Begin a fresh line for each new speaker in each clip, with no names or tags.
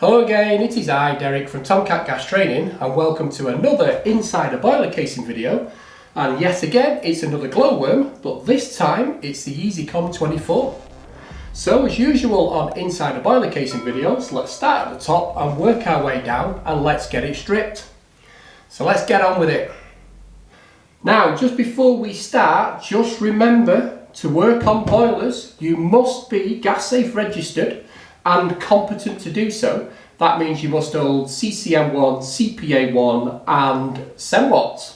Hello again, it is I, Derek from Tomcat Gas Training, and welcome to another inside a boiler casing video. And yet again, it's another glowworm, but this time it's the Easicom 24. So as usual on inside a boiler casing videos, let's start at the top and work our way down, and let's get it stripped. So let's get on with it. Now, just before we start, just remember to work on boilers, you must be gas safe registered and competent to do so. That means you must hold CCM1, CPA1 and SEMWAT.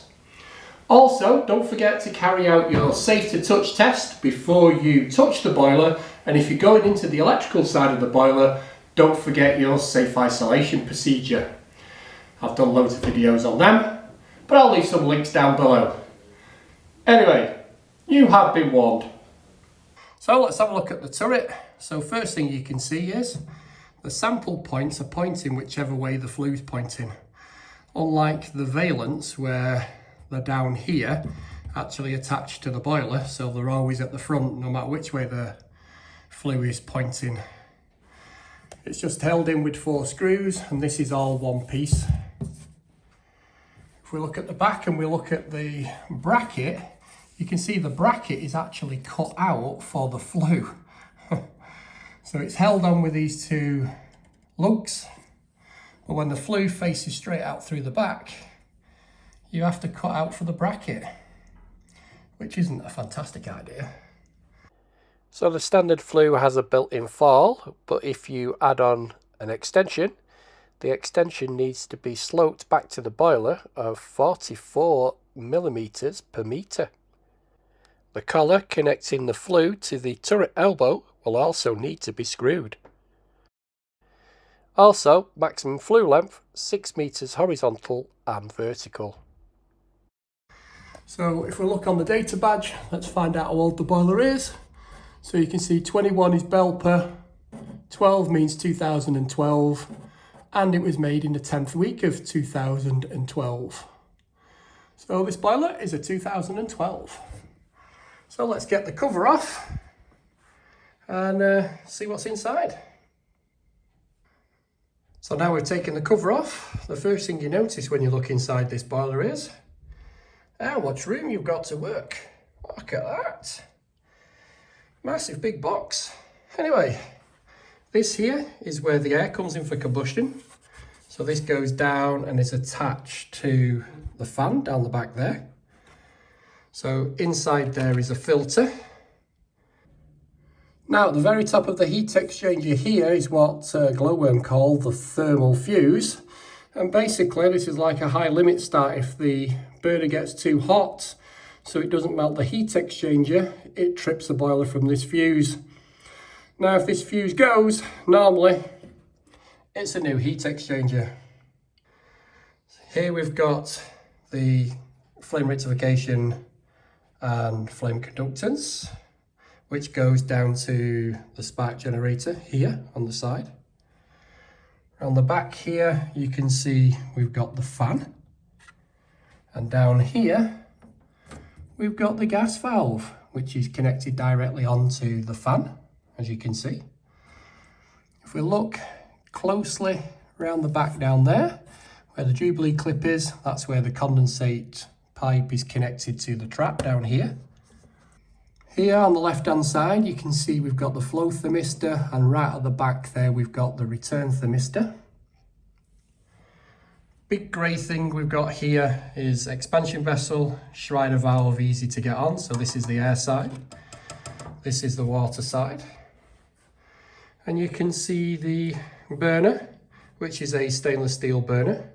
Also, don't forget to carry out your safe to touch test before you touch the boiler, and if you're going into the electrical side of the boiler, don't forget your safe isolation procedure. I've done loads of videos on them, but I'll leave some links down below. Anyway, you have been warned. So let's have a look at the turret. So first thing you can see is the sample points are pointing whichever way the flue's pointing. Unlike the valence where they're down here, actually attached to the boiler, so they're always at the front no matter which way the flue is pointing. It's just held in with 4 screws and this is all one piece. If we look at the back and we look at the bracket, you can see the bracket is actually cut out for the flue. So it's held on with these 2 lugs, but when the flue faces straight out through the back, you have to cut out for the bracket, which isn't a fantastic idea. So the standard flue has a built-in fall, but if you add on an extension, the extension needs to be sloped back to the boiler of 44mm per metre. The collar connecting the flue to the turret elbow will also need to be screwed. Also, maximum flue length 6 metres horizontal and vertical. So if we look on the data badge, let's find out how old the boiler is. So you can see 21 is Belper, 12 means 2012, and it was made in the 10th week of 2012. So this boiler is a 2012. So let's get the cover off and see what's inside. So now we've taken the cover off, the first thing you notice when you look inside this boiler is how much room you've got to work. Look at that. Massive big box. Anyway, this here is where the air comes in for combustion. So this goes down and is attached to the fan down the back there. So inside there is a filter. Now at the very top of the heat exchanger here is what glowworm call the thermal fuse. And basically this is like a high limit start. If the burner gets too hot so it doesn't melt the heat exchanger, it trips the boiler from this fuse. Now if this fuse goes, normally it's a new heat exchanger. Here we've got the flame rectification and flame conductance, which goes down to the spark generator here on the side. On the back here you can see we've got the fan, and down here we've got the gas valve, which is connected directly onto the fan, as you can see. If we look closely around the back down there where the Jubilee clip is, that's where the condensate pipe is connected to the trap down here. Here on the left hand side you can see we've got the flow thermistor, and right at the back there we've got the return thermistor. Big grey thing we've got here is expansion vessel, Schreider valve, easy to get on. So this is the air side, this is the water side, and you can see the burner, which is a stainless steel burner.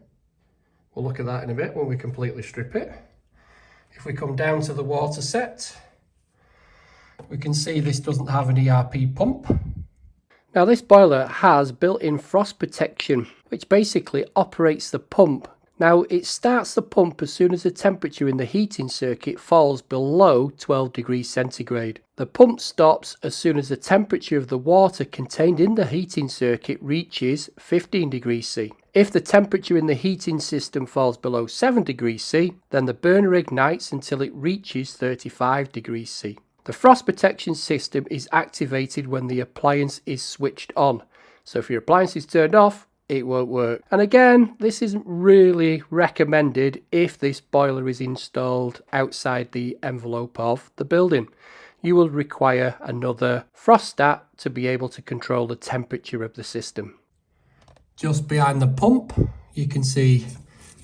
We'll look at that in a bit when we completely strip it. If we come down to the water set, we can see this doesn't have an ERP pump. Now this boiler has built-in frost protection, which basically operates the pump. Now it starts the pump as soon as the temperature in the heating circuit falls below 12 degrees centigrade. The pump stops as soon as the temperature of the water contained in the heating circuit reaches 15 degrees C. If the temperature in the heating system falls below 7 degrees C, then the burner ignites until it reaches 35 degrees C. The frost protection system is activated when the appliance is switched on. So if your appliance is turned off, it won't work. And again, this isn't really recommended if this boiler is installed outside the envelope of the building. You will require another thermostat to be able to control the temperature of the system. Just behind the pump, you can see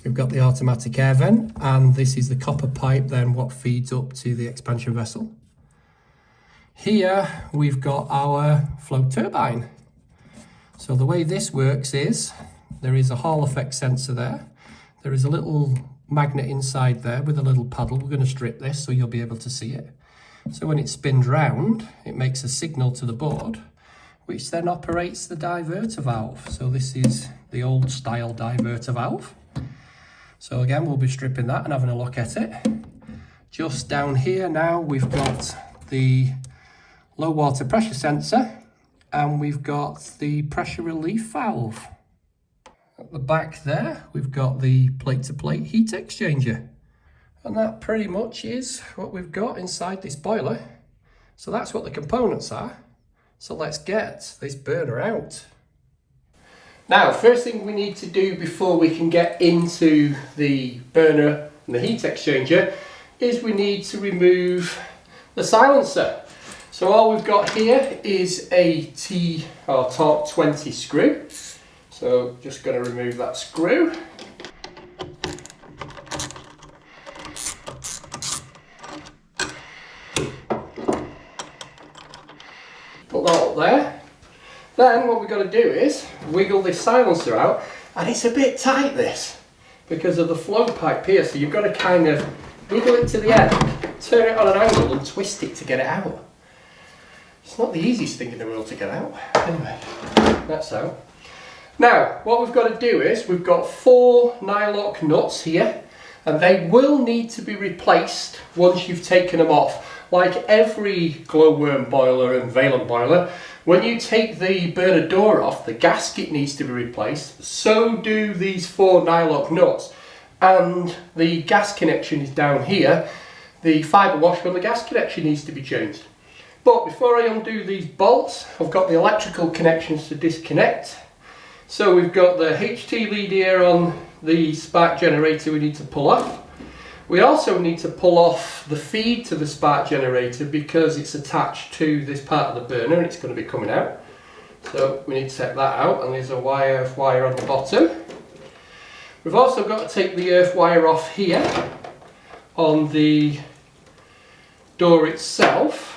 we've got the automatic air vent, and this is the copper pipe then what feeds up to the expansion vessel. Here we've got our Flue turbine. So the way this works is there is a Hall effect sensor there. There is a little magnet inside there with a little paddle. We're going to strip this so you'll be able to see it. So when it spins round, it makes a signal to the board, which then operates the diverter valve. So this is the old style diverter valve. So again, we'll be stripping that and having a look at it. Just down here now, we've got the low water pressure sensor, and we've got the pressure relief valve. At the back there, we've got the plate-to-plate heat exchanger. And that pretty much is what we've got inside this boiler. So that's what the components are. So let's get this burner out. Now, first thing we need to do before we can get into the burner and the heat exchanger is we need to remove the silencer. So all we've got here is a T or Torque 20 screw. So just going to remove that screw. Put that up there. Then what we've got to do is wiggle this silencer out, and it's a bit tight this because of the flow pipe here, so you've got to kind of wiggle it to the end, turn it on an angle and twist it to get it out. It's not the easiest thing in the world to get out. Anyway, that's out. Now, what we've got to do is we've got 4 nylock nuts here, and they will need to be replaced once you've taken them off. Like every glowworm boiler and Valent boiler, when you take the burner door off, the gasket needs to be replaced. So do these 4 nylock nuts. And the gas connection is down here. The fibre washer on the gas connection needs to be changed. But before I undo these bolts, I've got the electrical connections to disconnect. So we've got the HT lead here on the spark generator we need to pull off. We also need to pull off the feed to the spark generator because it's attached to this part of the burner and it's going to be coming out. So we need to take that out, and there's a wire on the bottom. We've also got to take the earth wire off here on the door itself.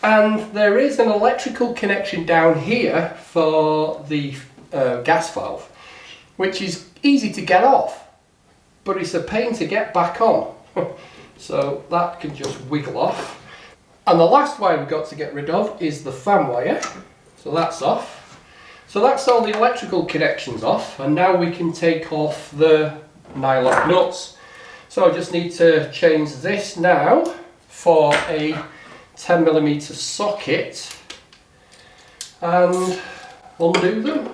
And there is an electrical connection down here for the gas valve, which is easy to get off, but it's a pain to get back on. So that can just wiggle off. And the last wire we've got to get rid of is the fan wire. So that's off. So that's all the electrical connections off, and now we can take off the nylock nuts. So I just need to change this now for a 10mm socket and undo them.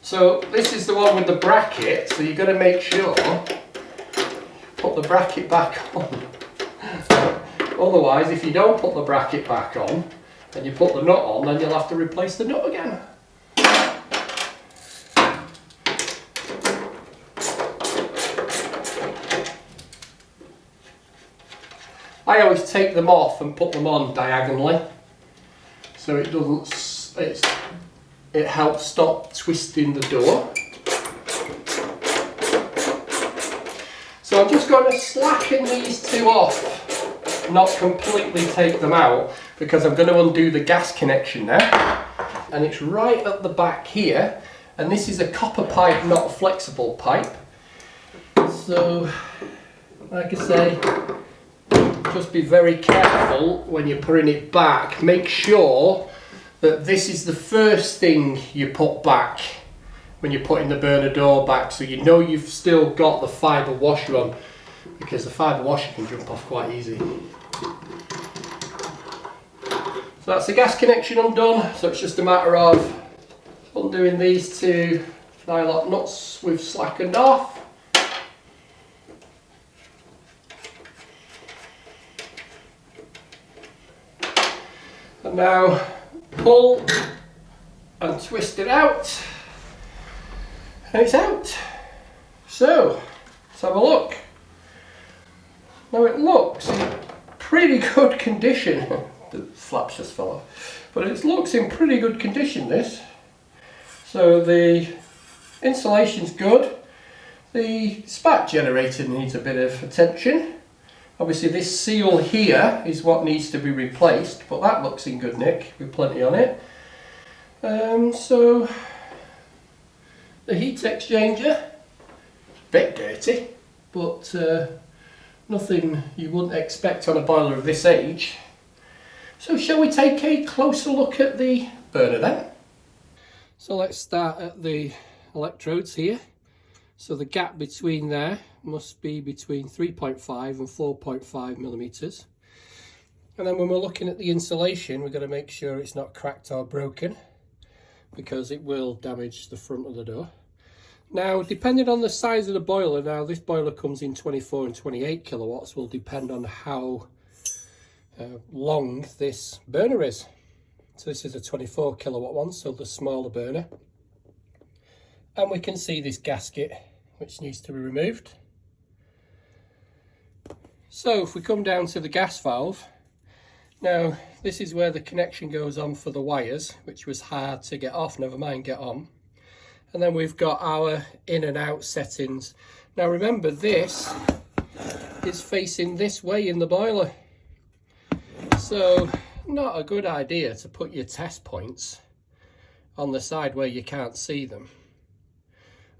So this is the one with the bracket, so you've got to make sure put the bracket back on. Otherwise, if you don't put the bracket back on and you put the nut on, then you'll have to replace the nut again. I always take them off and put them on diagonally, so it doesn't. It helps stop twisting the door. So I'm just going to slacken these two off, not completely take them out, because I'm going to undo the gas connection now. And it's right at the back here, and this is a copper pipe, not a flexible pipe. So, like I say, just be very careful when you're putting it back. Make sure that this is the first thing you put back when you're putting the burner door back, so you know you've still got the fibre washer on, because the fibre washer can jump off quite easy. So that's the gas connection undone, so it's just a matter of undoing these 2 nylock nuts we've slackened off. And now pull and twist it out, and it's out. So let's have a look. Now it looks in pretty good condition. The flaps just fell off, but it looks in pretty good condition, this. So the insulation's good. The spark generator needs a bit of attention. Obviously this seal here is what needs to be replaced, but that looks in good nick with plenty on it. So the heat exchanger, bit dirty, but nothing you wouldn't expect on a boiler of this age. So shall we take a closer look at the burner then? So let's start at the electrodes here. So the gap between there must be between 3.5 and 4.5 millimeters. And then when we're looking at the insulation, we've got to make sure it's not cracked or broken, because it will damage the front of the door. Now, depending on the size of the boiler, now this boiler comes in 24 and 28 kilowatts, will depend on how long this burner is. So this is a 24 kilowatt one, so the smaller burner. And we can see this gasket, which needs to be removed. So if we come down to the gas valve, now this is where the connection goes on for the wires, which was hard to get off, never mind get on. And then we've got our in and out settings. Now remember, this is facing this way in the boiler. So not a good idea to put your test points on the side where you can't see them.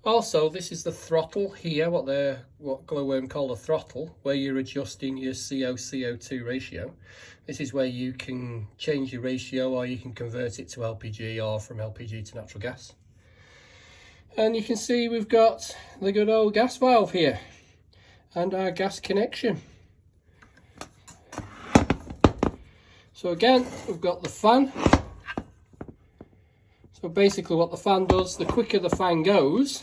Also, this is the throttle here, what Glowworm call a throttle, where you're adjusting your CO-CO2 ratio. This is where you can change your ratio, or you can convert it to LPG, or from LPG to natural gas. And you can see we've got the good old gas valve here and our gas connection. So again, we've got the fan. So basically what the fan does, the quicker the fan goes,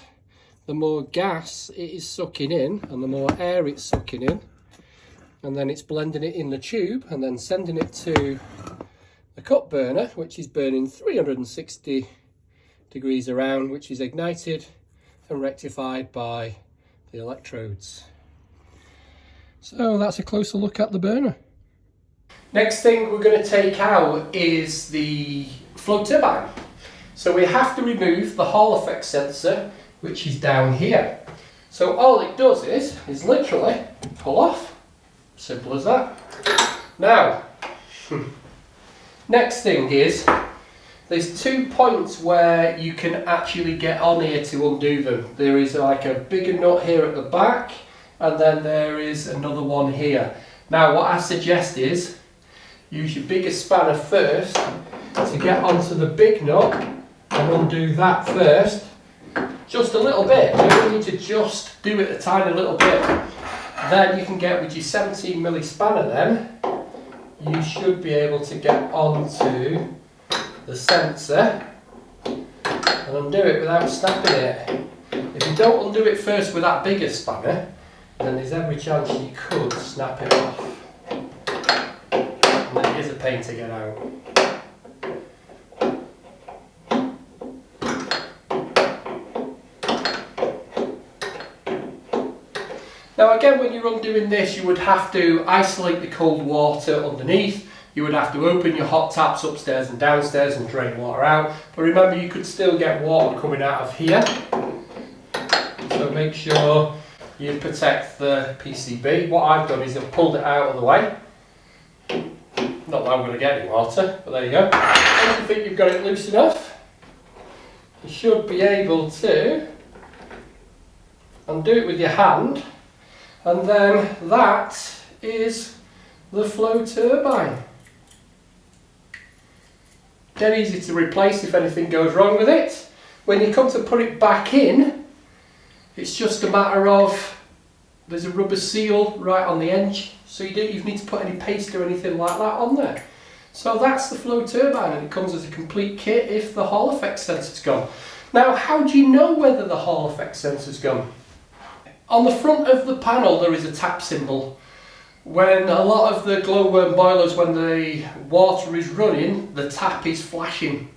the more gas it is sucking in and the more air it's sucking in. And then it's blending it in the tube and then sending it to the cup burner, which is burning 360 degrees around, which is ignited and rectified by the electrodes. So that's a closer look at the burner. Next thing we're going to take out is the flow turbine. So we have to remove the Hall effect sensor, which is down here. So all it does is literally pull off. Simple as that. Now, next thing is, there's 2 points where you can actually get on here to undo them. There is like a bigger nut here at the back, and then there is another one here. Now what I suggest is, use your bigger spanner first to get onto the big nut and undo that first. Just a little bit, you don't need to just do it a tiny little bit. Then you can get with your 17 milli spanner then, you should be able to get onto the sensor and undo it without snapping it. If you don't undo it first with that bigger spanner, then there's every chance you could snap it off. And then it is a pain to get out. Now again, when you're undoing this, you would have to isolate the cold water underneath. You would have to open your hot taps upstairs and downstairs and drain water out. But remember, you could still get water coming out of here. So make sure you protect the PCB. What I've done is I've pulled it out of the way. Not that I'm going to get any water, but there you go. Once you think you've got it loose enough, you should be able to undo it with your hand. And then that is the flow turbine. Dead easy to replace if anything goes wrong with it. When you come to put it back in, it's just a matter of, there's a rubber seal right on the edge, so you don't even need to put any paste or anything like that on there. So that's the flow turbine, and it comes as a complete kit if the Hall effect sensor's gone. Now, how do you know whether the Hall effect sensor's gone? On the front of the panel there is a tap symbol, When a lot of the glowworm boilers, when the water is running, the tap is flashing.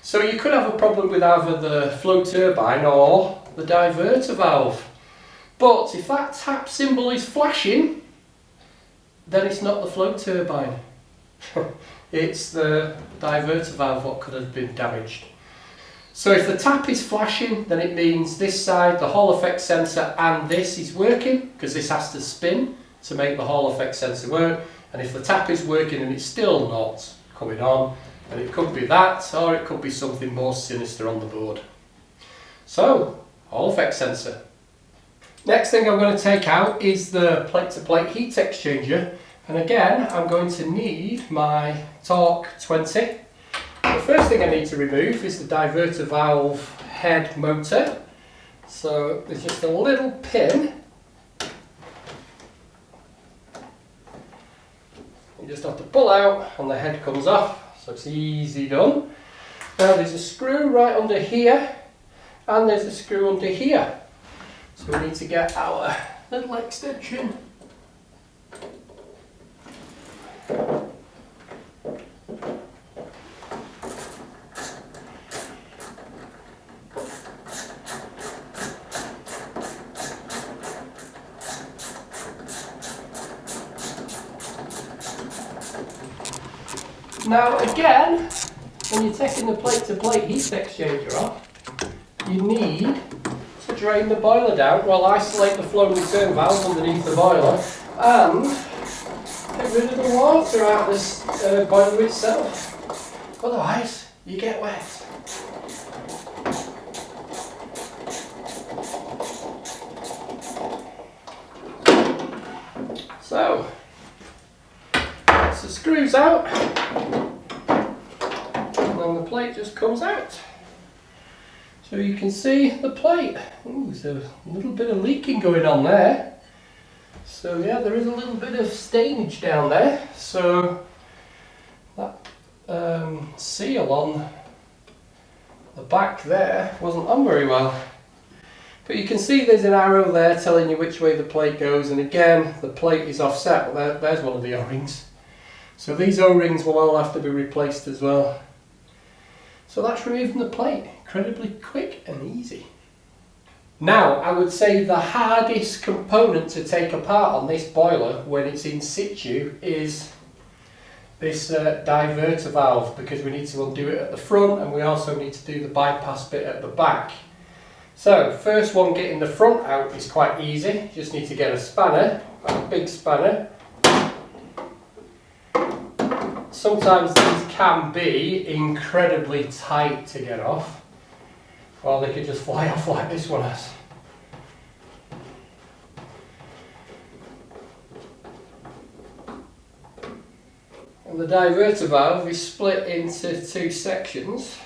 So you could have a problem with either the Flue turbine or the diverter valve. But if that tap symbol is flashing, then it's not the Flue turbine. It's the diverter valve what could have been damaged. So if the tap is flashing, then it means this side, the Hall effect sensor, and this is working, because this has to spin to make the Hall effect sensor work. And if the tap is working and it's still not coming on, then it could be that, or it could be something more sinister on the board. So, Hall effect sensor. Next thing I'm going to take out is the plate-to-plate heat exchanger. And again, I'm going to need my torque 20. The first thing I need to remove is the diverter valve head motor. So there's just a little pin. You just have to pull out and the head comes off, so it's easy done. Now there's a screw right under here and there's a screw under here. So we need to get our little extension. Now again, when you're taking the plate-to-plate heat exchanger off, you need to drain the boiler down, well, isolate the flow return valve underneath the boiler and get rid of the water out of this boiler itself. Otherwise, you get wet. So, once the screws out, and then the plate just comes out. So you can see the plate. Ooh, there's a little bit of leaking going on there. So yeah, there is a little bit of stainage down there. So that seal on the back there wasn't on very well. But you can see there's an arrow there telling you which way the plate goes, and again the plate is offset. There's one of the O-rings. So these O-rings will all have to be replaced as well. So that's removing the plate. Incredibly quick and easy. Now I would say the hardest component to take apart on this boiler when it's in situ is this diverter valve, because we need to undo it at the front and we also need to do the bypass bit at the back. So first one, getting the front out is quite easy. You just need to get a spanner, a big spanner. Sometimes these can be incredibly tight to get off, or they could just fly off like this one has. And the diverter valve is split into two sections.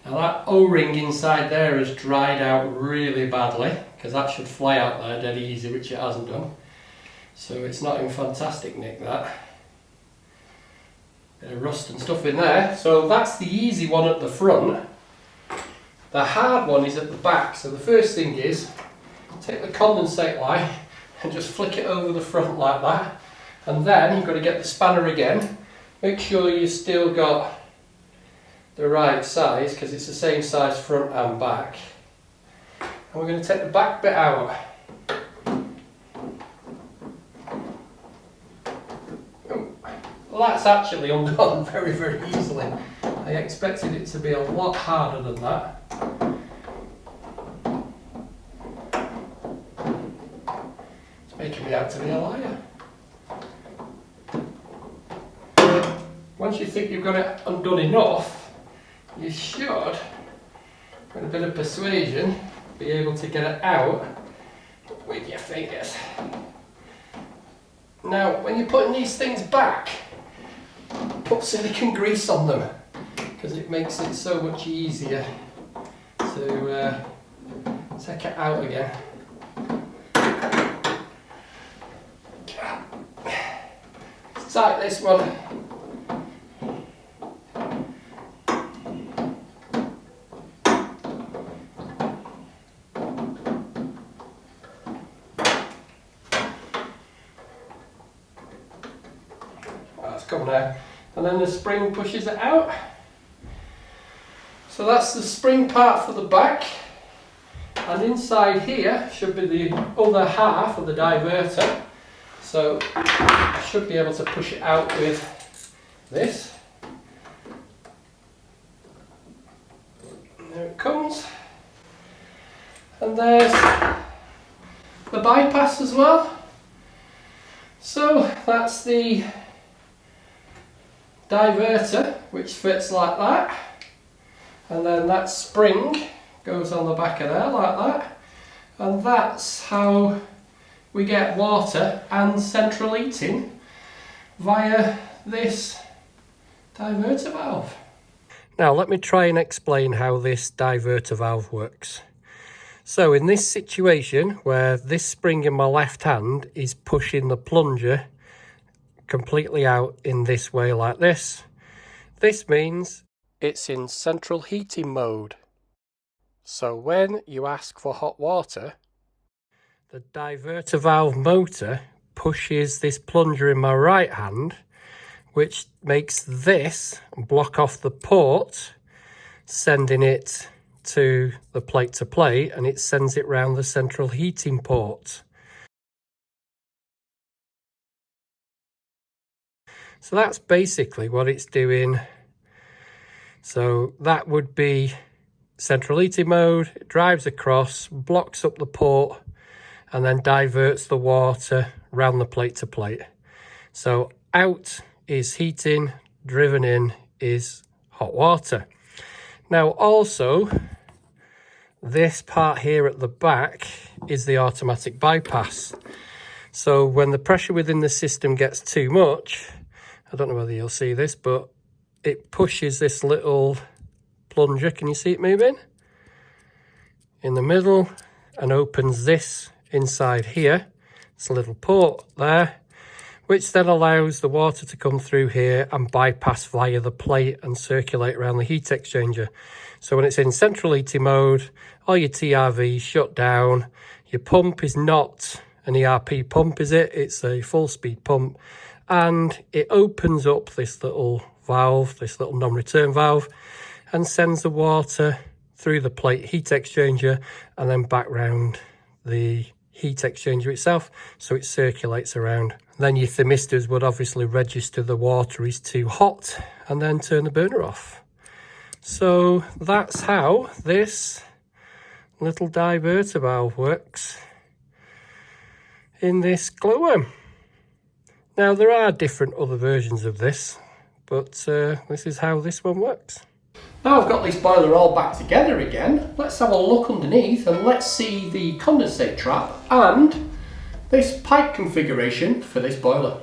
Now that O-ring inside there has dried out really badly, because that should fly out there dead easy, which it hasn't done. So it's not in fantastic nick, that. Bit of rust and stuff in there. So that's the easy one at the front. The hard one is at the back. So the first thing is, take the condensate line and just flick it over the front like that. And then you've got to get the spanner again. Make sure you've still got the right size, because it's the same size front and back. And we're going to take the back bit out. Well, that's actually undone very, very easily. I expected it to be a lot harder than that. It's making me out to be a liar. Once you think you've got it undone enough, you should, with a bit of persuasion, be able to get it out with your fingers. Now, when you're putting these things back, put silicone grease on them, because it makes it so much easier to take it out again. Let's tighten this one. coming out. And then the spring pushes it out. So that's the spring part for the back. And inside here should be the other half of the diverter. So I should be able to push it out with this. And there it comes. And there's the bypass as well. So that's the diverter, which fits like that. And then that spring goes on the back of there like that. And that's how we get water and central heating via this diverter valve. Now let me try and explain how this diverter valve works. So in this situation where this spring in my left hand is pushing the plunger completely out in this way like this, this means it's in central heating mode. So when you ask for hot water, the diverter valve motor pushes this plunger in my right hand, which makes this block off the port, sending it to the plate to plate, and it sends it round the central heating port. So that's basically what it's doing. So that would be central heating mode. It drives across, blocks up the port, and then diverts the water round the plate to plate. So out is heating, driven in is hot water. Now also, this part here at the back is the automatic bypass. So when the pressure within the system gets too much, I don't know whether you'll see this, but it pushes this little plunger, can you see it moving? In the middle, and opens this inside here. It's a little port there, which then allows the water to come through here and bypass via the plate and circulate around the heat exchanger. So when it's in central heating mode, all your TRVs shut down. Your pump is not an ERP pump, is it? It's a full speed pump. And it opens up this little valve, this little non-return valve, and sends the water through the plate heat exchanger and then back round the heat exchanger itself, so it circulates around. Then your thermistors would obviously register the water is too hot and then turn the burner off. So that's how this little diverter valve works in this glowworm. Now there are different other versions of this, but this is how this one works. Now I've got this boiler all back together again, let's have a look underneath and let's see the condensate trap and this pipe configuration for this boiler.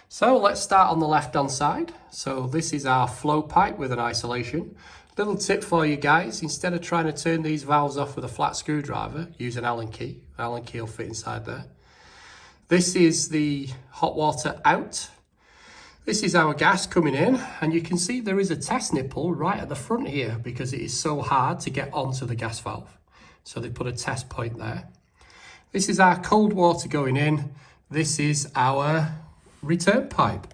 So let's start on the left hand side. So this is our flow pipe with an isolation. Little tip for you guys, instead of trying to turn these valves off with a flat screwdriver, use an Allen key. An Allen key will fit inside there. This is the hot water out. This is our gas coming in, and you can see there is a test nipple right at the front here because it is so hard to get onto the gas valve. So they put a test point there. This is our cold water going in. This is our return pipe.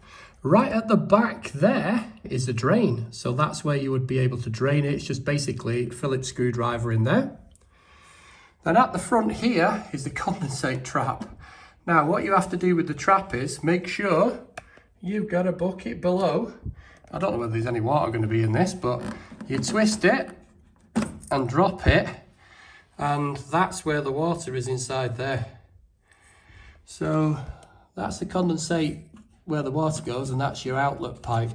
Right at the back there is a drain. So that's where you would be able to drain it. It's just basically Phillips screwdriver in there. Then at the front here is the condensate trap. Now what you have to do with the trap is make sure you've got a bucket below. I don't know whether there's any water going to be in this, but you twist it and drop it, and that's where the water is inside there. So that's the condensate where the water goes, and that's your outlet pipe.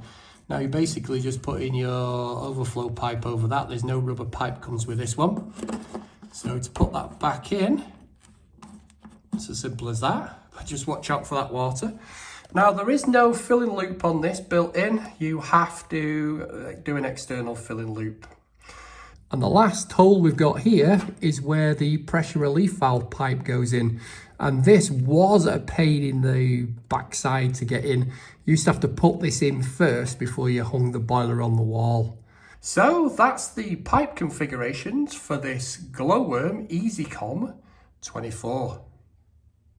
Now you basically just put in your overflow pipe over that. There's no rubber pipe comes with this one. So to put that back in, it's as simple as that. Just watch out for that water. Now there is no filling loop on this built in. You have to do an external filling loop. And the last hole we've got here is where the pressure relief valve pipe goes in. And this was a pain in the backside to get in. You used to have to put this in first before you hung the boiler on the wall. So that's the pipe configurations for this glowworm Easicom 24.